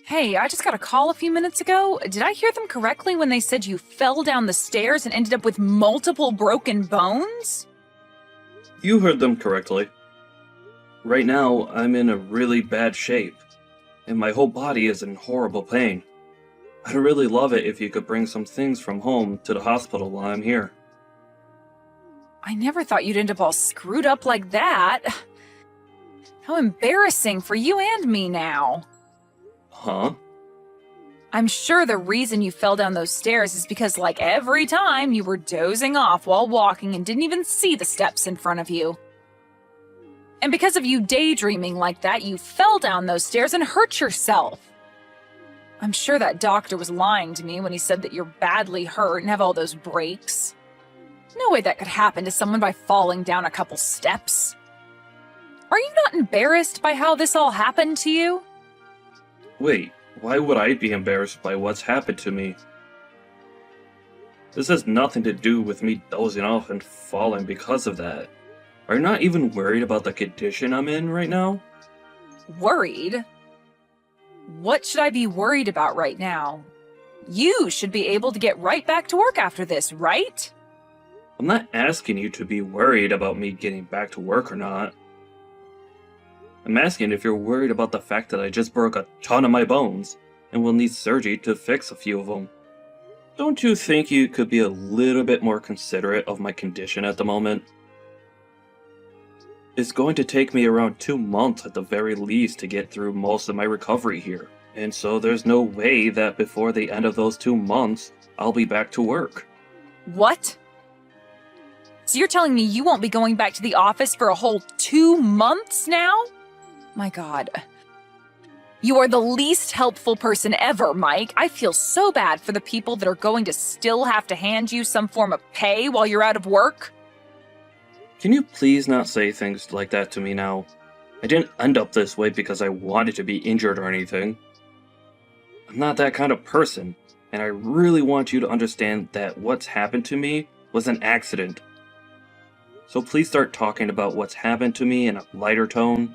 Hey, I just got a call a few minutes ago. Did I hear them correctly when they said you fell down the stairs and ended up with multiple broken bones? You heard them correctly. Right now, I'm in a really bad shape, and my whole body is in horrible pain. I'd really love it if you could bring some things from home to the hospital while I'm here. I never thought you'd end up all screwed up like that. How embarrassing for you and me now. Huh? I'm sure the reason you fell down those stairs is because, like every time, you were dozing off while walking and didn't even see the steps in front of you. And because of you daydreaming like that, you fell down those stairs and hurt yourself. I'm sure that doctor was lying to me when he said that you're badly hurt and have all those breaks. No way that could happen to someone by falling down a couple steps. Are you not embarrassed by how this all happened to you? Wait, why would I be embarrassed by what's happened to me? This has nothing to do with me dozing off and falling because of that. Are you not even worried about the condition I'm in right now? Worried? What should I be worried about right now? You should be able to get right back to work after this, right? I'm not asking you to be worried about me getting back to work or not. I'm asking if you're worried about the fact that I just broke a ton of my bones and will need surgery to fix a few of them. Don't you think you could be a little bit more considerate of my condition at the moment? It's going to take me around 2 months at the very least to get through most of my recovery here, and so there's no way that before the end of those 2 months, I'll be back to work. What? So you're telling me you won't be going back to the office for a whole 2 months now? My God. You are the least helpful person ever, Mike. I feel so bad for the people that are going to still have to hand you some form of pay while you're out of work. Can you please not say things like that to me now? I didn't end up this way because I wanted to be injured or anything. I'm not that kind of person, and I really want you to understand that what's happened to me was an accident. So please start talking about what's happened to me in a lighter tone.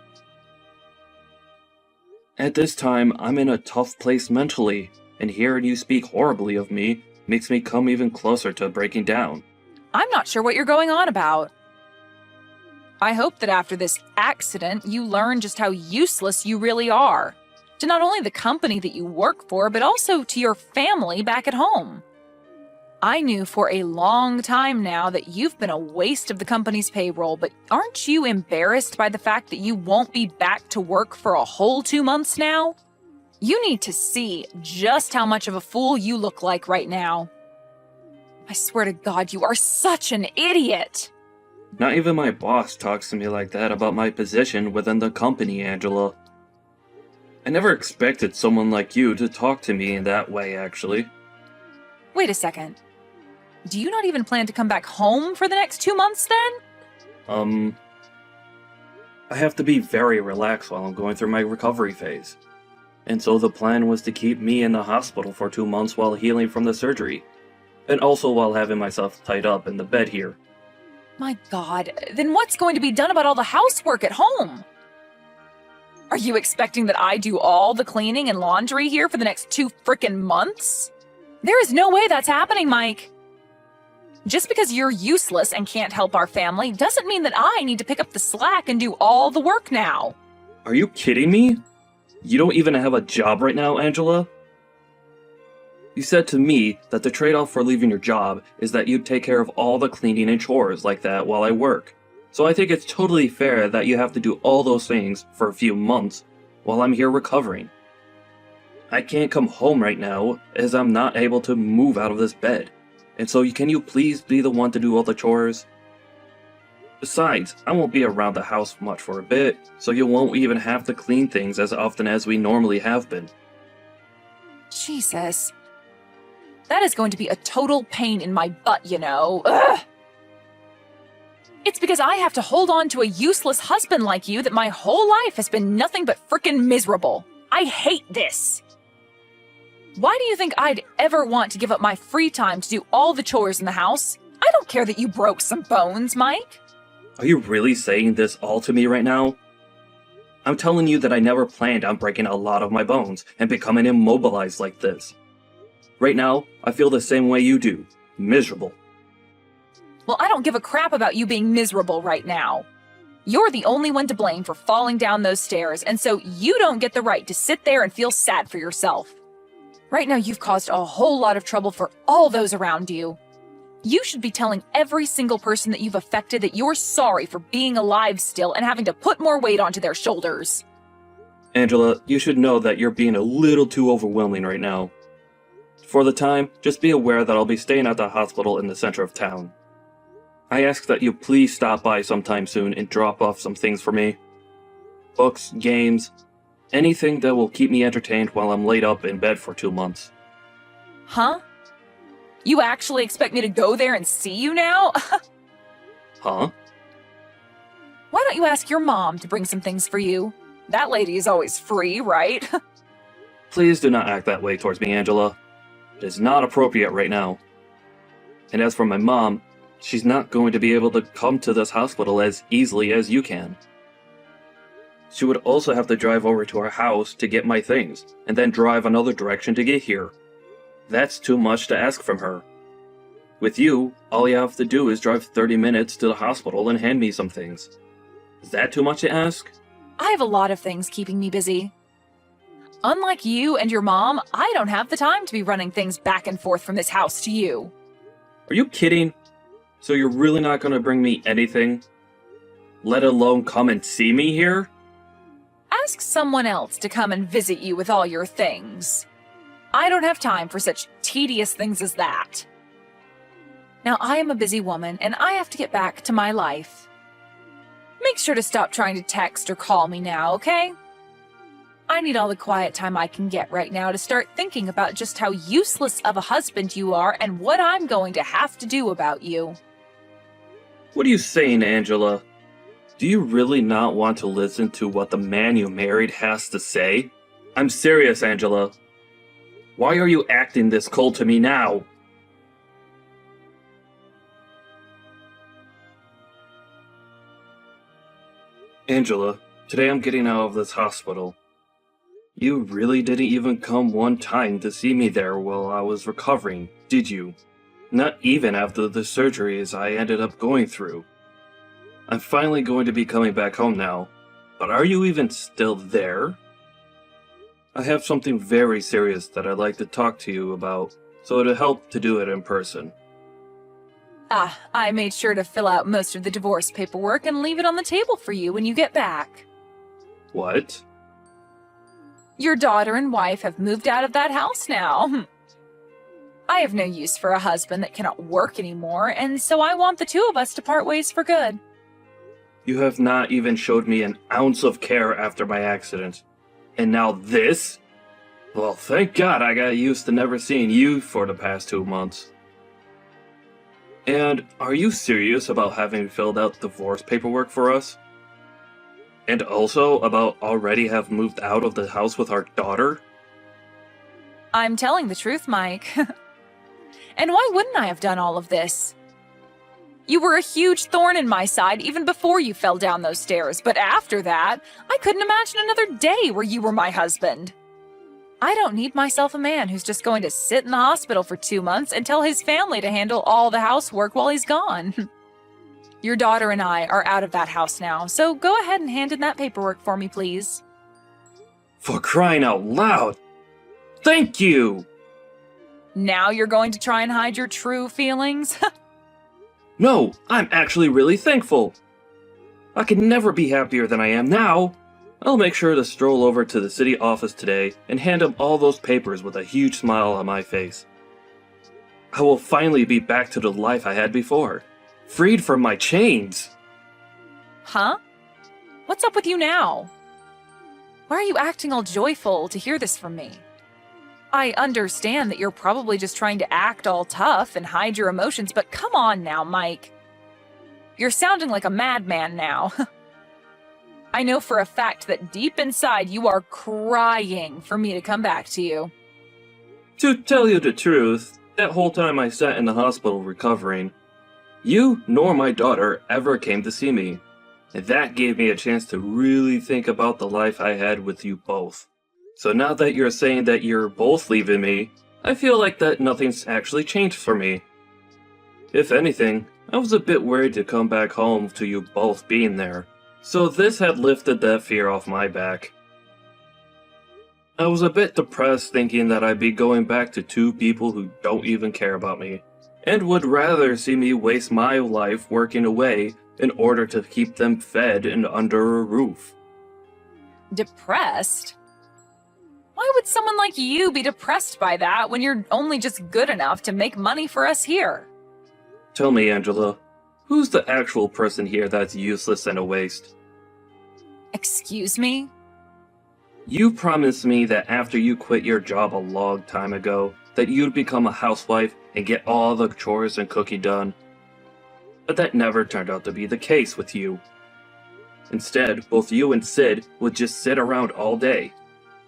At this time, I'm in a tough place mentally, and hearing you speak horribly of me makes me come even closer to breaking down. I'm not sure what you're going on about. I hope that after this accident, you learn just how useless you really are. To not only the company that you work for, but also to your family back at home. I knew for a long time now that you've been a waste of the company's payroll, but aren't you embarrassed by the fact that you won't be back to work for a whole 2 months now? You need to see just how much of a fool you look like right now. I swear to God, you are such an idiot! Not even my boss talks to me like that about my position within the company, Angela. I never expected someone like you to talk to me in that way, actually. Wait a second. Do you not even plan to come back home for the next 2 months then? I have to be very relaxed while I'm going through my recovery phase. And so the plan was to keep me in the hospital for 2 months while healing from the surgery. And also while having myself tied up in the bed here. My God, then what's going to be done about all the housework at home? Are you expecting that I do all the cleaning and laundry here for the next 2 frickin' months? There is no way that's happening, Mike. Just because you're useless and can't help our family doesn't mean that I need to pick up the slack and do all the work now. Are you kidding me? You don't even have a job right now, Angela? You said to me that the trade-off for leaving your job is that you'd take care of all the cleaning and chores like that while I work. So I think it's totally fair that you have to do all those things for a few months while I'm here recovering. I can't come home right now as I'm not able to move out of this bed. And so can you please be the one to do all the chores? Besides, I won't be around the house much for a bit, so you won't even have to clean things as often as we normally have been. Jesus. That is going to be a total pain in my butt, you know. Ugh. It's because I have to hold on to a useless husband like you that my whole life has been nothing but frickin' miserable. I hate this. Why do you think I'd ever want to give up my free time to do all the chores in the house? I don't care that you broke some bones, Mike. Are you really saying this all to me right now? I'm telling you that I never planned on breaking a lot of my bones and becoming immobilized like this. Right now, I feel the same way you do. Miserable. Well, I don't give a crap about you being miserable right now. You're the only one to blame for falling down those stairs, and so you don't get the right to sit there and feel sad for yourself. Right now, you've caused a whole lot of trouble for all those around you. You should be telling every single person that you've affected that you're sorry for being alive still and having to put more weight onto their shoulders. Angela, you should know that you're being a little too overwhelming right now. For the time, just be aware that I'll be staying at the hospital in the center of town. I ask that you please stop by sometime soon and drop off some things for me. Books, games, anything that will keep me entertained while I'm laid up in bed for 2 months. Huh? You actually expect me to go there and see you now? Huh? Why don't you ask your mom to bring some things for you? That lady is always free, right? Please do not act that way towards me, Angela. It is not appropriate right now. And as for my mom, she's not going to be able to come to this hospital as easily as you can. She would also have to drive over to our house to get my things, and then drive another direction to get here. That's too much to ask from her. With you, all you have to do is drive 30 minutes to the hospital and hand me some things. Is that too much to ask? I have a lot of things keeping me busy. Unlike you and your mom, I don't have the time to be running things back and forth from this house to you. Are you kidding? So you're really not going to bring me anything? Let alone come and see me here? Ask someone else to come and visit you with all your things. I don't have time for such tedious things as that. Now, I am a busy woman, and I have to get back to my life. Make sure to stop trying to text or call me now, okay? I need all the quiet time I can get right now to start thinking about just how useless of a husband you are and what I'm going to have to do about you. What are you saying, Angela? Do you really not want to listen to what the man you married has to say? I'm serious, Angela. Why are you acting this cold to me now? Angela, today I'm getting out of this hospital. You really didn't even come one time to see me there while I was recovering, did you? Not even after the surgeries I ended up going through. I'm finally going to be coming back home now, but are you even still there? I have something very serious that I'd like to talk to you about, so it'd help to do it in person. I made sure to fill out most of the divorce paperwork and leave it on the table for you when you get back. What? Your daughter and wife have moved out of that house now. I have no use for a husband that cannot work anymore, and so I want the two of us to part ways for good. You have not even showed me an ounce of care after my accident. And now this? Well, thank God I got used to never seeing you for the past 2 months. And are you serious about having filled out divorce paperwork for us? And also about already have moved out of the house with our daughter? I'm telling the truth, Mike. And why wouldn't I have done all of this? You were a huge thorn in my side even before you fell down those stairs, but after that, I couldn't imagine another day where you were my husband. I don't need myself a man who's just going to sit in the hospital for 2 months and tell his family to handle all the housework while he's gone. Your daughter and I are out of that house now, so go ahead and hand in that paperwork for me, please. For crying out loud! Thank you! Now you're going to try and hide your true feelings? No, I'm actually really thankful. I could never be happier than I am now. I'll make sure to stroll over to the city office today and hand him all those papers with a huge smile on my face. I will finally be back to the life I had before, freed from my chains. Huh? What's up with you now? Why are you acting all joyful to hear this from me? I understand that you're probably just trying to act all tough and hide your emotions, but come on now, Mike. You're sounding like a madman now. I know for a fact that deep inside you are crying for me to come back to you. To tell you the truth, that whole time I sat in the hospital recovering, you nor my daughter ever came to see me. and that gave me a chance to really think about the life I had with you both. So now that you're saying that you're both leaving me, I feel like that nothing's actually changed for me. If anything, I was a bit worried to come back home to you both being there, so this had lifted that fear off my back. I was a bit depressed thinking that I'd be going back to two people who don't even care about me, and would rather see me waste my life working away in order to keep them fed and under a roof. Depressed? Why would someone like you be depressed by that when you're only just good enough to make money for us here? Tell me, Angela, who's the actual person here that's useless and a waste? Excuse me? You promised me that after you quit your job a long time ago, that you'd become a housewife and get all the chores and cooking done. But that never turned out to be the case with you. Instead, both you and Sid would just sit around all day.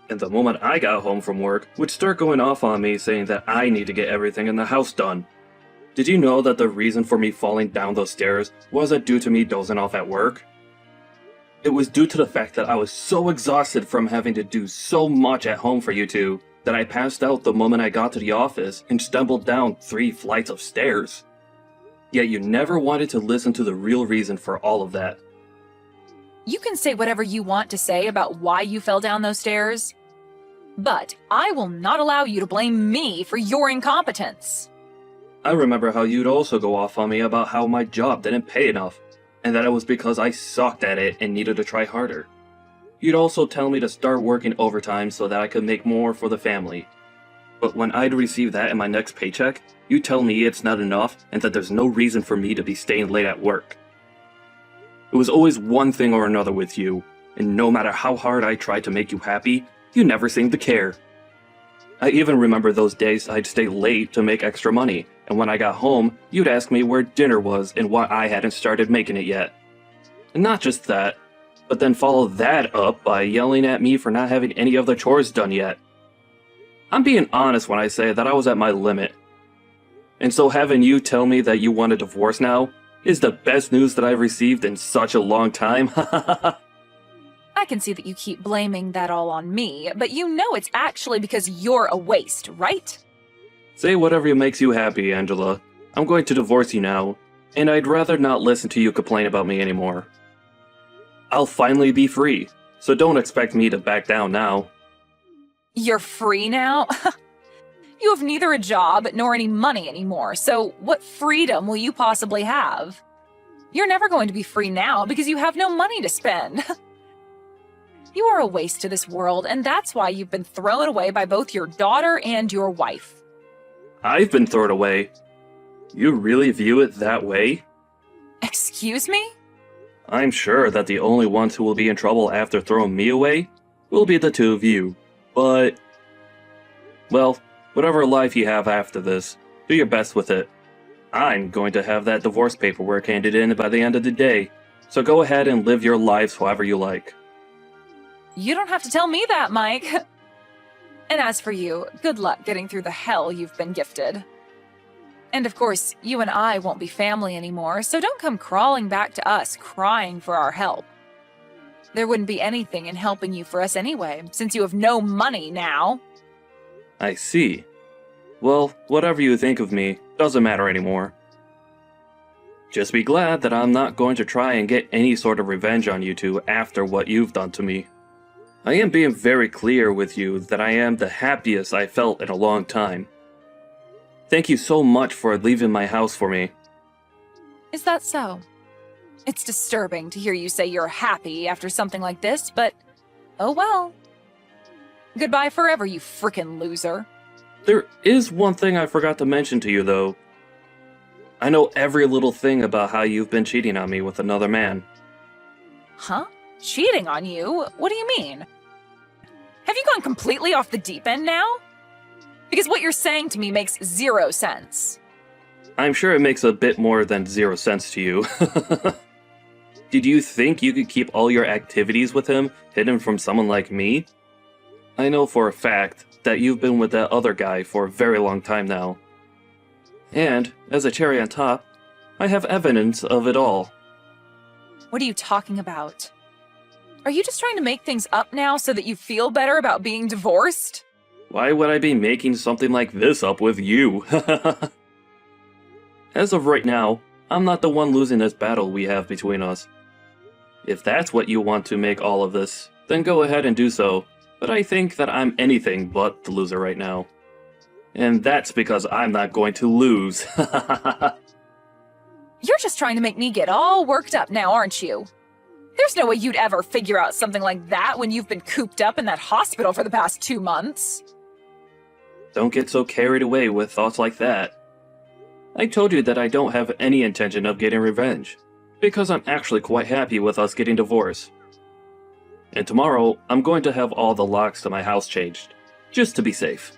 And the moment I got home from work, would start going off on me saying that I need to get everything in the house done. Did you know that the reason for me falling down those stairs wasn't due to me dozing off at work? It was due to the fact that I was so exhausted from having to do so much at home for you two that I passed out the moment I got to the office and stumbled down 3 flights of stairs. Yet you never wanted to listen to the real reason for all of that. You can say whatever you want to say about why you fell down those stairs, but I will not allow you to blame me for your incompetence. I remember how you'd also go off on me about how my job didn't pay enough, and that it was because I sucked at it and needed to try harder. You'd also tell me to start working overtime so that I could make more for the family. But when I'd receive that in my next paycheck, you'd tell me it's not enough and that there's no reason for me to be staying late at work. It was always one thing or another with you, and no matter how hard I tried to make you happy, you never seemed to care. I even remember those days I'd stay late to make extra money, and when I got home, you'd ask me where dinner was and why I hadn't started making it yet. And not just that, but then follow that up by yelling at me for not having any of the chores done yet. I'm being honest when I say that I was at my limit. And so having you tell me that you want a divorce now is the best news that I've received in such a long time. I can see that you keep blaming that all on me, but you know it's actually because you're a waste, right? Say whatever makes you happy, Angela. I'm going to divorce you now, and I'd rather not listen to you complain about me anymore. I'll finally be free, so don't expect me to back down now. You're free now? You have neither a job nor any money anymore, so what freedom will you possibly have? You're never going to be free now because you have no money to spend. You are a waste to this world, and that's why you've been thrown away by both your daughter and your wife. I've been thrown away. You really view it that way? Excuse me? I'm sure that the only ones who will be in trouble after throwing me away will be the two of you, but... well, whatever life you have after this, do your best with it. I'm going to have that divorce paperwork handed in by the end of the day, so go ahead and live your lives however you like. You don't have to tell me that, Mike. And as for you, good luck getting through the hell you've been gifted. And of course, you and I won't be family anymore, so don't come crawling back to us crying for our help. There wouldn't be anything in helping you for us anyway, since you have no money now. I see. Well, whatever you think of me doesn't matter anymore. Just be glad that I'm not going to try and get any sort of revenge on you two after what you've done to me. I am being very clear with you that I am the happiest I felt in a long time. Thank you so much for leaving my house for me. Is that so? It's disturbing to hear you say you're happy after something like this, but oh well. Goodbye forever, you frickin' loser. There is one thing I forgot to mention to you, though. I know every little thing about how you've been cheating on me with another man. Huh? Cheating on you? What do you mean? Have you gone completely off the deep end now? Because what you're saying to me makes 0 sense. I'm sure it makes a bit more than 0 sense to you. Did you think you could keep all your activities with him hidden from someone like me? I know for a fact that you've been with that other guy for a very long time now. And, as a cherry on top, I have evidence of it all. What are you talking about? Are you just trying to make things up now so that you feel better about being divorced? Why would I be making something like this up with you? As of right now, I'm not the one losing this battle we have between us. If that's what you want to make all of this, then go ahead and do so, but I think that I'm anything but the loser right now. And that's because I'm not going to lose. You're just trying to make me get all worked up now, aren't you? There's no way you'd ever figure out something like that when you've been cooped up in that hospital for the past 2 months. Don't get so carried away with thoughts like that. I told you that I don't have any intention of getting revenge, because I'm actually quite happy with us getting divorced. And tomorrow, I'm going to have all the locks to my house changed, just to be safe.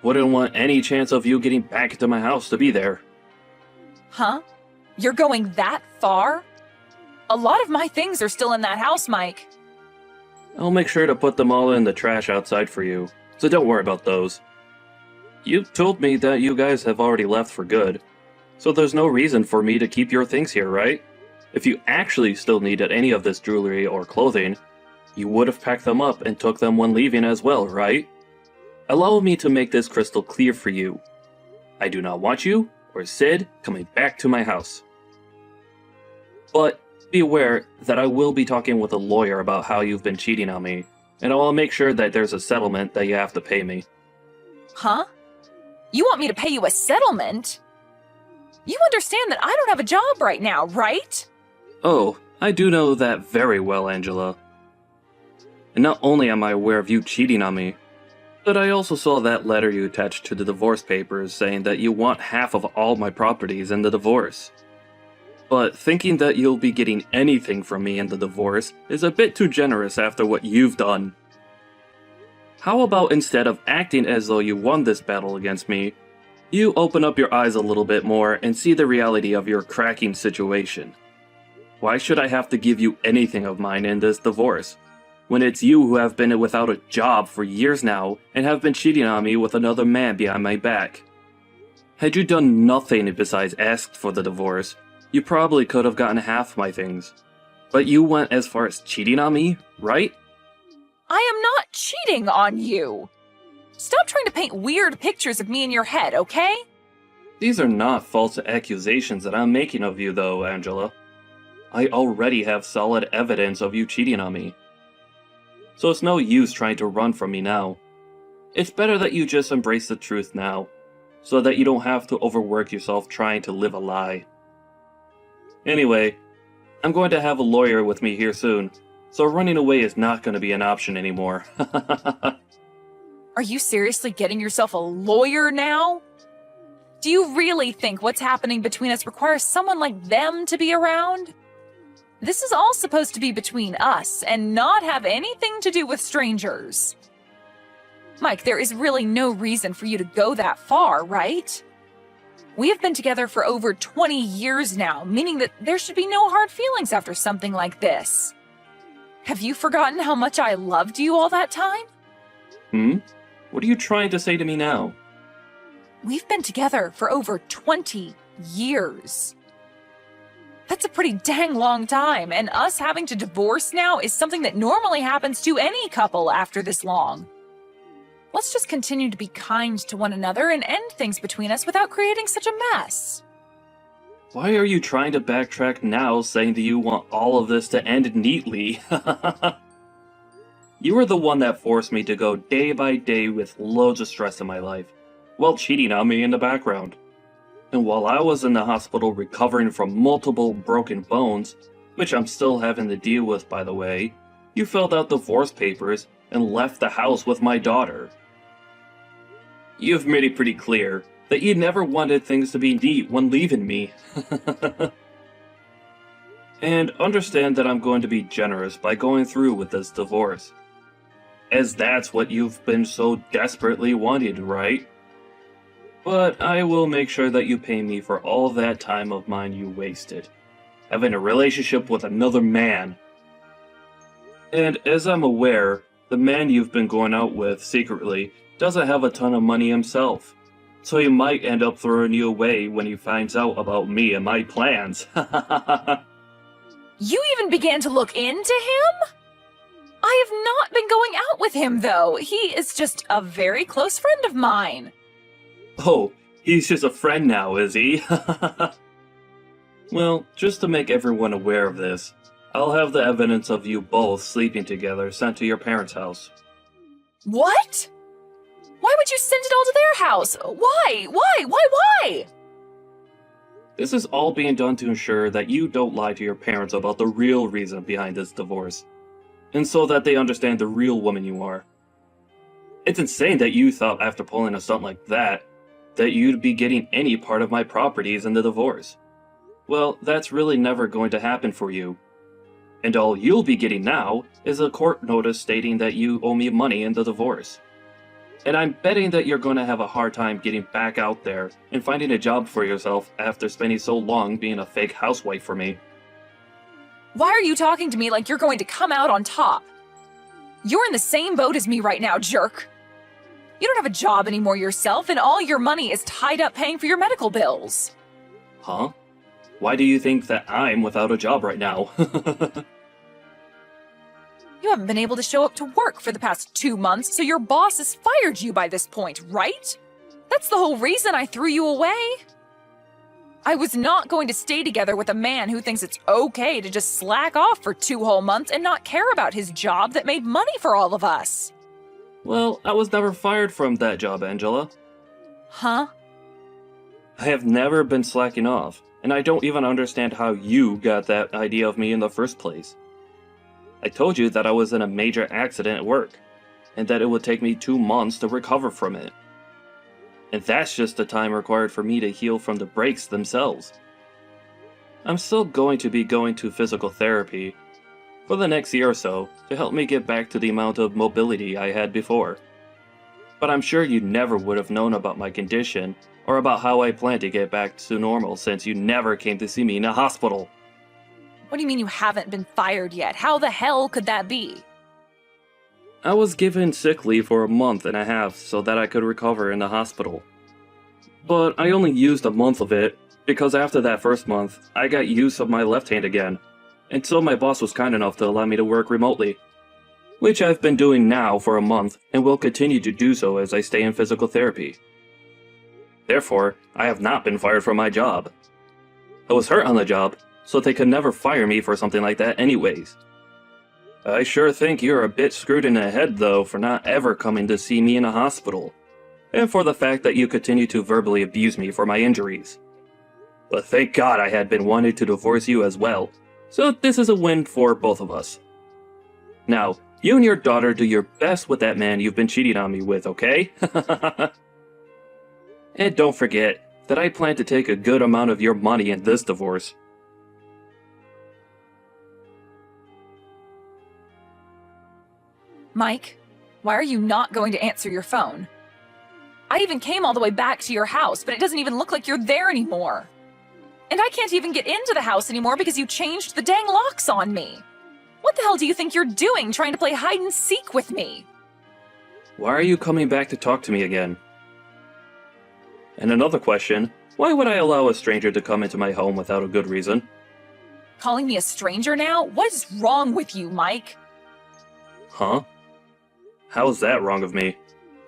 Wouldn't want any chance of you getting back into my house to be there. Huh? You're going that far? A lot of my things are still in that house, Mike. I'll make sure to put them all in the trash outside for you, so don't worry about those. You told me that you guys have already left for good, so there's no reason for me to keep your things here, right? If you actually still needed any of this jewelry or clothing, you would have packed them up and took them when leaving as well, right? Allow me to make this crystal clear for you. I do not want you, or Sid, coming back to my house. But be aware that I will be talking with a lawyer about how you've been cheating on me, and I will make sure that there's a settlement that you have to pay me. Huh? You want me to pay you a settlement? You understand that I don't have a job right now, right? Oh, I do know that very well, Angela. And not only am I aware of you cheating on me, but I also saw that letter you attached to the divorce papers saying that you want half of all my properties in the divorce. But thinking that you'll be getting anything from me in the divorce is a bit too generous after what you've done. How about instead of acting as though you won this battle against me, you open up your eyes a little bit more and see the reality of your cracking situation? Why should I have to give you anything of mine in this divorce, when it's you who have been without a job for years now and have been cheating on me with another man behind my back? Had you done nothing besides ask for the divorce, you probably could have gotten half my things. But you went as far as cheating on me, right? I am not cheating on you. Stop trying to paint weird pictures of me in your head, okay? These are not false accusations that I'm making of you, though, Angela. I already have solid evidence of you cheating on me. So it's no use trying to run from me now. It's better that you just embrace the truth now, so that you don't have to overwork yourself trying to live a lie. Anyway, I'm going to have a lawyer with me here soon, so running away is not going to be an option anymore. Are you seriously getting yourself a lawyer now? Do you really think what's happening between us requires someone like them to be around? This is all supposed to be between us and not have anything to do with strangers. Mike, there is really no reason for you to go that far, right? We have been together for over 20 years now, meaning that there should be no hard feelings after something like this. Have you forgotten how much I loved you all that time? What are you trying to say to me now? We've been together for over 20 years. That's a pretty dang long time, and us having to divorce now is something that normally happens to any couple after this long. Let's just continue to be kind to one another and end things between us without creating such a mess. Why are you trying to backtrack now, saying that you want all of this to end neatly? You were the one that forced me to go day by day with loads of stress in my life, while cheating on me in the background. And while I was in the hospital recovering from multiple broken bones, which I'm still having to deal with by the way, you filled out divorce papers and left the house with my daughter. You've made it pretty clear that you never wanted things to be neat when leaving me. And understand that I'm going to be generous by going through with this divorce, as that's what you've been so desperately wanting, right? But I will make sure that you pay me for all that time of mine you wasted, having a relationship with another man. And as I'm aware, the man you've been going out with secretly doesn't have a ton of money himself, so he might end up throwing you away when he finds out about me and my plans. You even began to look into him? I have not been going out with him, though. He is just a very close friend of mine. Oh, he's just a friend now, is he? Well, just to make everyone aware of this, I'll have the evidence of you both sleeping together sent to your parents' house. What? Why would you send it all to their house? Why? This is all being done to ensure that you don't lie to your parents about the real reason behind this divorce, and so that they understand the real woman you are. It's insane that you thought after pulling a stunt like that you'd be getting any part of my properties in the divorce. Well, that's really never going to happen for you. And all you'll be getting now is a court notice stating that you owe me money in the divorce. And I'm betting that you're going to have a hard time getting back out there and finding a job for yourself after spending so long being a fake housewife for me. Why are you talking to me like you're going to come out on top? You're in the same boat as me right now, jerk. You don't have a job anymore yourself, and all your money is tied up paying for your medical bills. Huh? Why do you think that I'm without a job right now? You haven't been able to show up to work for the past 2 months, so your boss has fired you by this point, right? That's the whole reason I threw you away. I was not going to stay together with a man who thinks it's okay to just slack off for 2 whole months and not care about his job that made money for all of us. Well, I was never fired from that job, Angela. Huh? I have never been slacking off, and I don't even understand how you got that idea of me in the first place. I told you that I was in a major accident at work, and that it would take me 2 months to recover from it. And that's just the time required for me to heal from the breaks themselves. I'm still going to be going to physical therapy for the next year or so to help me get back to the amount of mobility I had before. But I'm sure you never would have known about my condition or about how I plan to get back to normal since you never came to see me in a hospital. What do you mean you haven't been fired yet? How the hell could that be? I was given sick leave for a month and a half so that I could recover in the hospital. But I only used a month of it because after that first month, I got use of my left hand again. And so my boss was kind enough to allow me to work remotely, which I've been doing now for a month and will continue to do so as I stay in physical therapy. Therefore, I have not been fired from my job. I was hurt on the job, so they could never fire me for something like that anyways. I sure think you're a bit screwed in the head though for not ever coming to see me in a hospital, and for the fact that you continue to verbally abuse me for my injuries. But thank God I had been wanting to divorce you as well, so this is a win for both of us. Now, you and your daughter do your best with that man you've been cheating on me with, okay? And don't forget that I plan to take a good amount of your money in this divorce. Mike, why are you not going to answer your phone? I even came all the way back to your house, but it doesn't even look like you're there anymore. And I can't even get into the house anymore because you changed the dang locks on me. What the hell do you think you're doing trying to play hide and seek with me? Why are you coming back to talk to me again? And another question, why would I allow a stranger to come into my home without a good reason? Calling me a stranger now? What is wrong with you, Mike? Huh? How is that wrong of me?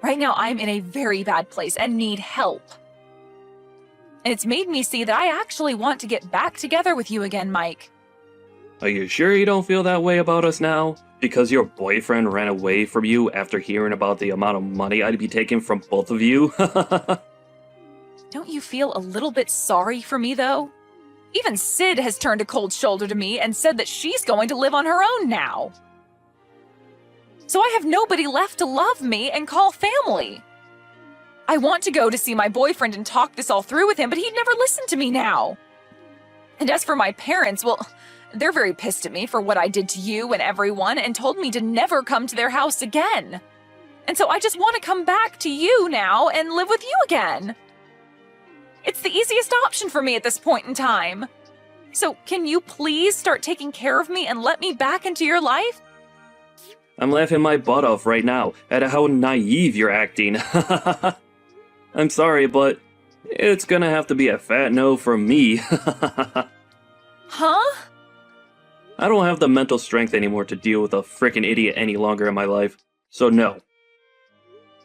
Right now, I'm in a very bad place and need help. And it's made me see that I actually want to get back together with you again, Mike. Are you sure you don't feel that way about us now? Because your boyfriend ran away from you after hearing about the amount of money I'd be taking from both of you? Don't you feel a little bit sorry for me, though? Even Sid has turned a cold shoulder to me and said that she's going to live on her own now. So I have nobody left to love me and call family. I want to go to see my boyfriend and talk this all through with him, but he'd never listen to me now. And as for my parents, well, they're very pissed at me for what I did to you and everyone and told me to never come to their house again. And so I just want to come back to you now and live with you again. It's the easiest option for me at this point in time. So can you please start taking care of me and let me back into your life? I'm laughing my butt off right now at how naive you're acting. I'm sorry, but it's gonna have to be a fat no from me. Huh? I don't have the mental strength anymore to deal with a frickin' idiot any longer in my life, so no.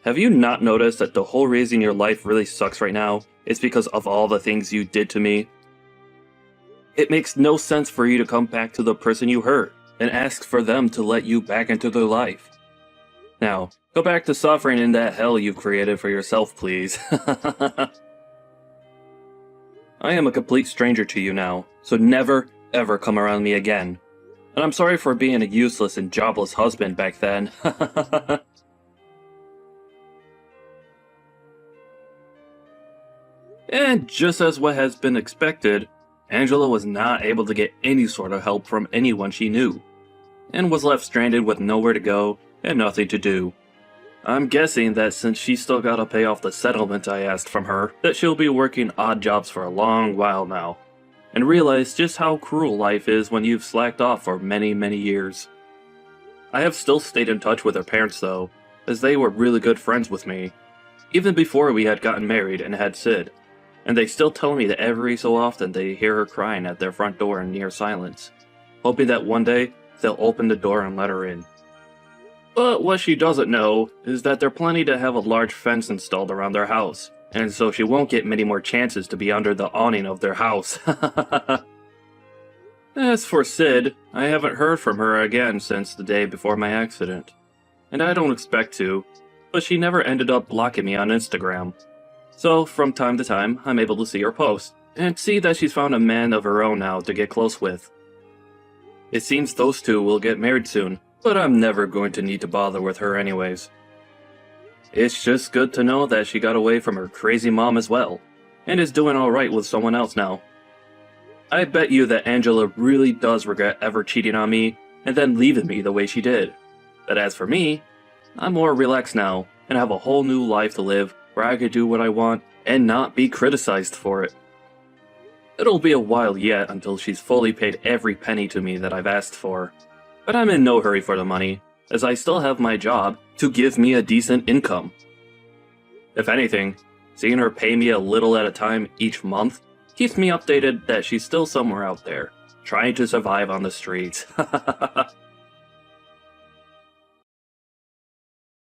Have you not noticed that the whole reason your life really sucks right now is because of all the things you did to me? It makes no sense for you to come back to the person you hurt and ask for them to let you back into their life. Now, go back to suffering in that hell you've created for yourself, please. I am a complete stranger to you now, so never, ever come around me again. And I'm sorry for being a useless and jobless husband back then. And just as what has been expected, Angela was not able to get any sort of help from anyone she knew, and was left stranded with nowhere to go and nothing to do. I'm guessing that since she still gotta pay off the settlement I asked from her, that she'll be working odd jobs for a long while now, and realize just how cruel life is when you've slacked off for many, many years. I have still stayed in touch with her parents though, as they were really good friends with me, even before we had gotten married and had Sid, and they still tell me that every so often they hear her crying at their front door in near silence, hoping that one day they'll open the door and let her in. But what she doesn't know is that they're planning to have a large fence installed around their house, and so she won't get many more chances to be under the awning of their house. As for Sid, I haven't heard from her again since the day before my accident, and I don't expect to, but she never ended up blocking me on Instagram. So from time to time, I'm able to see her post, and see that she's found a man of her own now to get close with. It seems those two will get married soon, but I'm never going to need to bother with her anyways. It's just good to know that she got away from her crazy mom as well, and is doing alright with someone else now. I bet you that Angela really does regret ever cheating on me, and then leaving me the way she did. But as for me, I'm more relaxed now, and have a whole new life to live, where I could do what I want, and not be criticized for it. It'll be a while yet until she's fully paid every penny to me that I've asked for. But I'm in no hurry for the money, as I still have my job to give me a decent income. If anything, seeing her pay me a little at a time each month keeps me updated that she's still somewhere out there, trying to survive on the streets.